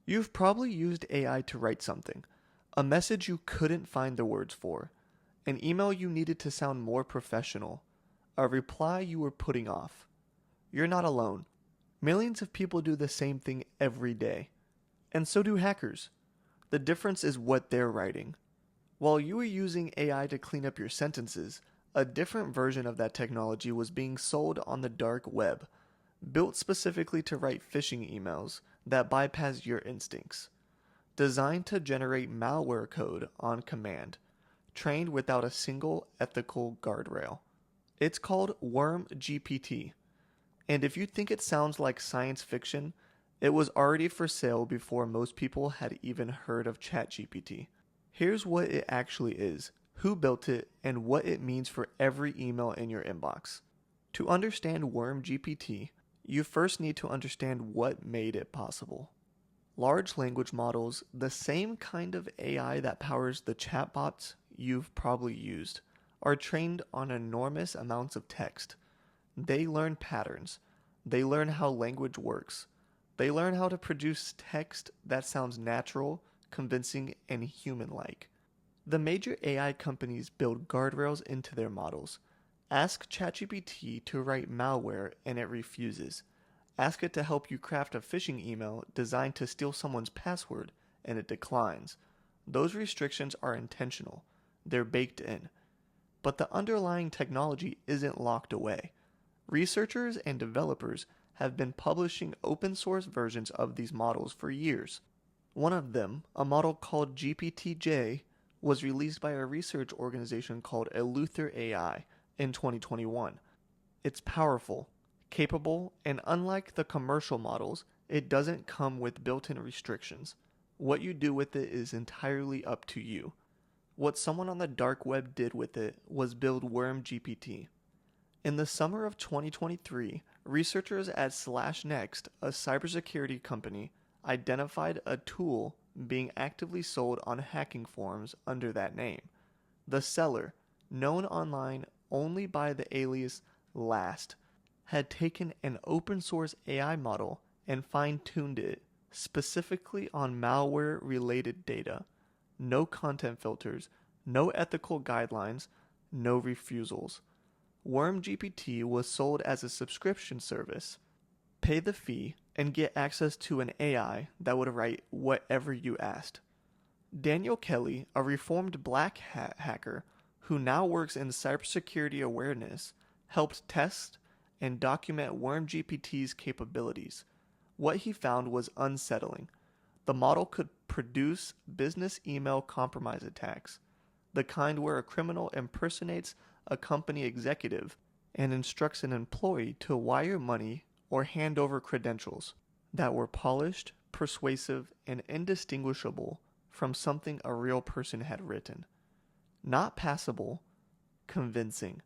You've probably used AI to write something, a message you couldn't find the words for, an email you needed to sound more professional, a reply you were putting off. You're not alone. Millions of people do the same thing every day. And so do hackers. The difference is what they're writing. While you were using AI to clean up your sentences, a different version of that technology was being sold on the dark web, built specifically to write phishing emails that bypass your instincts, designed to generate malware code on command, trained without a single ethical guardrail. It's called WormGPT, and if you think it sounds like science fiction, it was already for sale before most people had even heard of ChatGPT. Here's what it actually is, who built it, and what it means for every email in your inbox. To understand WormGPT, you first need to understand what made it possible. Large language models, the same kind of AI that powers the chatbots you've probably used, are trained on enormous amounts of text. They learn patterns. They learn how language works. They learn how to produce text that sounds natural, convincing, and human-like. The major AI companies build guardrails into their models. Ask ChatGPT to write malware and it refuses. Ask it to help you craft a phishing email designed to steal someone's password and it declines. Those restrictions are intentional. They're baked in. But the underlying technology isn't locked away. Researchers and developers have been publishing open source versions of these models for years. One of them, a model called GPT-J, was released by a research organization called Eleuther AI in 2021. It's powerful, capable, and unlike the commercial models, it doesn't come with built-in restrictions. What you do with it is entirely up to you. What someone on the dark web did with it was build WormGPT. In the summer of 2023, researchers at /Next, a cybersecurity company, identified a tool being actively sold on hacking forums under that name. The seller, known online only by the alias Last, had taken an open source AI model and fine-tuned it specifically on malware-related data. No content filters, no ethical guidelines, no refusals. WormGPT was sold as a subscription service. Pay the fee and get access to an AI that would write whatever you asked. Daniel Kelly, a reformed black hat hacker who now works in cybersecurity awareness, helped test and document WormGPT's capabilities. What he found was unsettling. The model could produce business email compromise attacks, the kind where a criminal impersonates a company executive and instructs an employee to wire money or hand over credentials that were polished, persuasive, and indistinguishable from something a real person had written. Not passable, convincing.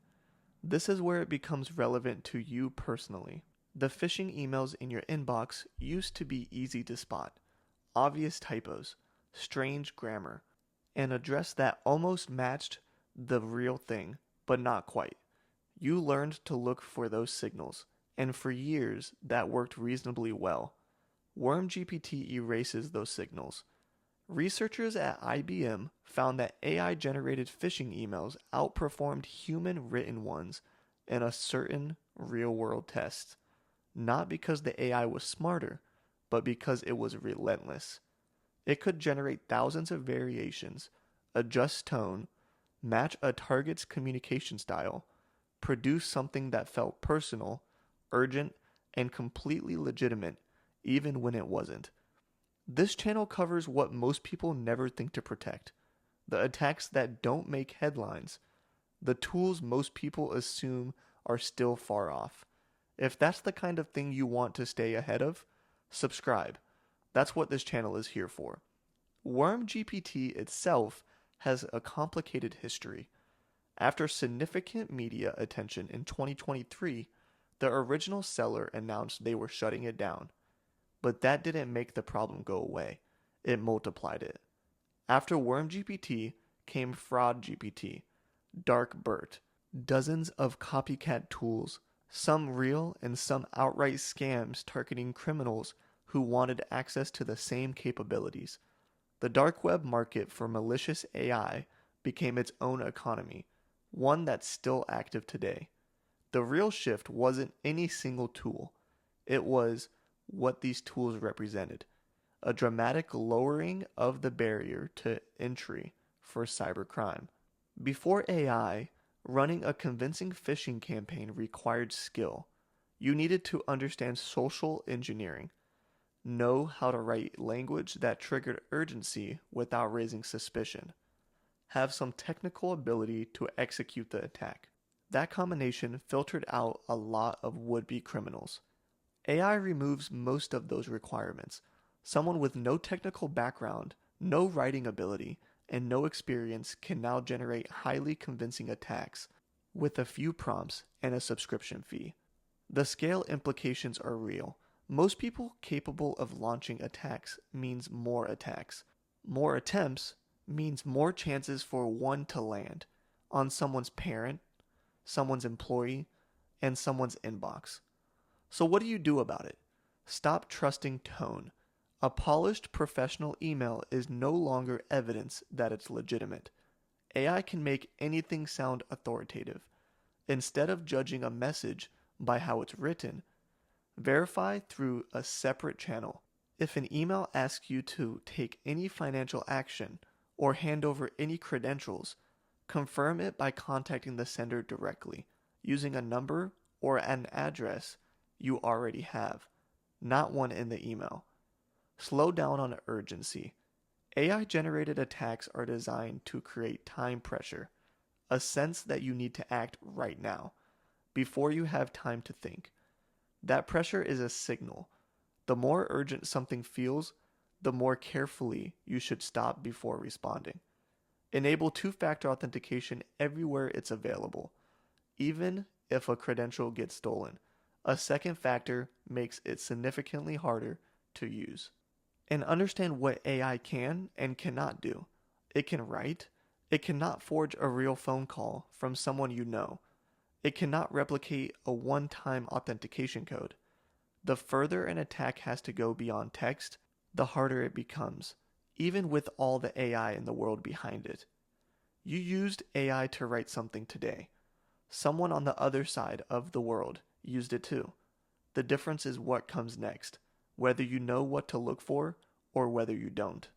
This is where it becomes relevant to you personally. The phishing emails in your inbox used to be easy to spot. Obvious typos, strange grammar, an address that almost matched the real thing, but not quite. You learned to look for those signals, and for years that worked reasonably well. WormGPT erases those signals. Researchers at IBM found that AI-generated phishing emails outperformed human-written ones in a certain real-world test, not because the AI was smarter, but because it was relentless. It could generate thousands of variations, adjust tone, match a target's communication style, produce something that felt personal, urgent, and completely legitimate, even when it wasn't. This channel covers what most people never think to protect. The attacks that don't make headlines. The tools most people assume are still far off. If that's the kind of thing you want to stay ahead of, subscribe. That's what this channel is here for. WormGPT itself has a complicated history. After significant media attention in 2023, the original seller announced they were shutting it down. But that didn't make the problem go away. It multiplied it. After WormGPT came FraudGPT, DarkBERT, dozens of copycat tools, some real and some outright scams targeting criminals who wanted access to the same capabilities. The dark web market for malicious AI became its own economy, one that's still active today. The real shift wasn't any single tool, it was what these tools represented: a dramatic lowering of the barrier to entry for cybercrime. Before AI, running a convincing phishing campaign required skill. You needed to understand social engineering, know how to write language that triggered urgency without raising suspicion, have some technical ability to execute the attack. That combination filtered out a lot of would-be criminals. AI removes most of those requirements. Someone with no technical background, no writing ability, and no experience can now generate highly convincing attacks with a few prompts and a subscription fee. The scale implications are real. Most people capable of launching attacks means more attacks. More attempts means more chances for one to land on someone's parent, someone's employee, and someone's inbox. So what do you do about it? Stop trusting tone. A polished professional email is no longer evidence that it's legitimate. AI can make anything sound authoritative. Instead of judging a message by how it's written, verify through a separate channel. If an email asks you to take any financial action or hand over any credentials, confirm it by contacting the sender directly, using a number or an address you already have, not one in the email. Slow down on urgency. AI-generated attacks are designed to create time pressure, a sense that you need to act right now, before you have time to think. That pressure is a signal. The more urgent something feels, the more carefully you should stop before responding. Enable two-factor authentication everywhere it's available. Even if a credential gets stolen, a second factor makes it significantly harder to use. And understand what AI can and cannot do. It can write. It cannot forge a real phone call from someone you know. It cannot replicate a one-time authentication code. The further an attack has to go beyond text, the harder it becomes, even with all the AI in the world behind it. You used AI to write something today. Someone on the other side of the world used it too. The difference is what comes next, whether you know what to look for or whether you don't.